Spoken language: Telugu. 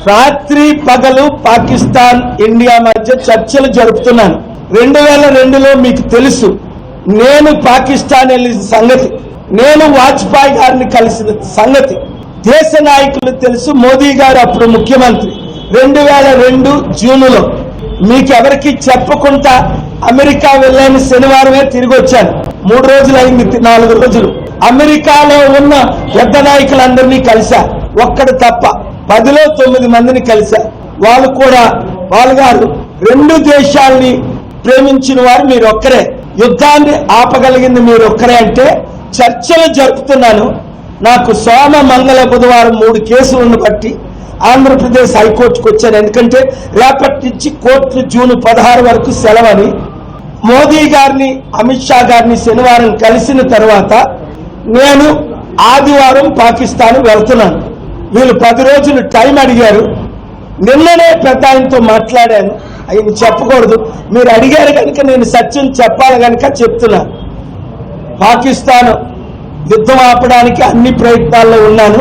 రాత్రి పగలు పాకిస్తాన్ ఇండియా మధ్య చర్చలు జరుపుతున్నాను. 2002లో మీకు తెలుసు నేను పాకిస్తాన్ వెళ్ళిన సంగతి, నేను వాజ్పేయి గారిని కలిసిన సంగతి దేశ నాయకులు తెలుసు. మోదీ గారు అప్పుడు ముఖ్యమంత్రి. 2002 జూన్లో మీకెవరికి చెప్పకుండా అమెరికా వెళ్ళాను. శనివారమే తిరిగి వచ్చాను. 3 రోజులు అయింది, 4 రోజులు. అమెరికాలో ఉన్న పెద్ద నాయకులందరినీ కలిశా, ఒక్కడు తప్ప 10లో 9 మందిని కలిశా. వాళ్ళు కూడా గారు 2 దేశాలని ప్రేమించిన వారు మీరు ఒక్కరే, యుద్ధాన్ని ఆపగలిగింది మీరు ఒక్కరే అంటే చర్చలు జరుపుతున్నాను. నాకు సోమ మంగళ బుధవారం 3 కేసులను బట్టి ఆంధ్రప్రదేశ్ హైకోర్టుకు వచ్చాను. ఎందుకంటే రేపటి నుంచి కోర్టు జూన్ 16 వరకు సెలవని. మోదీ గారిని అమిత్ షా గారిని శనివారం కలిసిన తర్వాత నేను ఆదివారం పాకిస్తాన్ వెళ్తున్నాను. వీళ్ళు 10 రోజులు టైం అడిగారు. నిన్ననే పెద్ద ఆయనతో మాట్లాడాను. ఆయన చెప్పకూడదు, మీరు అడిగారు కనుక నేను సత్యం చెప్పాలి కనుక చెప్తున్నా. పాకిస్తాన్ యుద్ధం ఆపడానికి అన్ని ప్రయత్నాల్లో ఉన్నాను.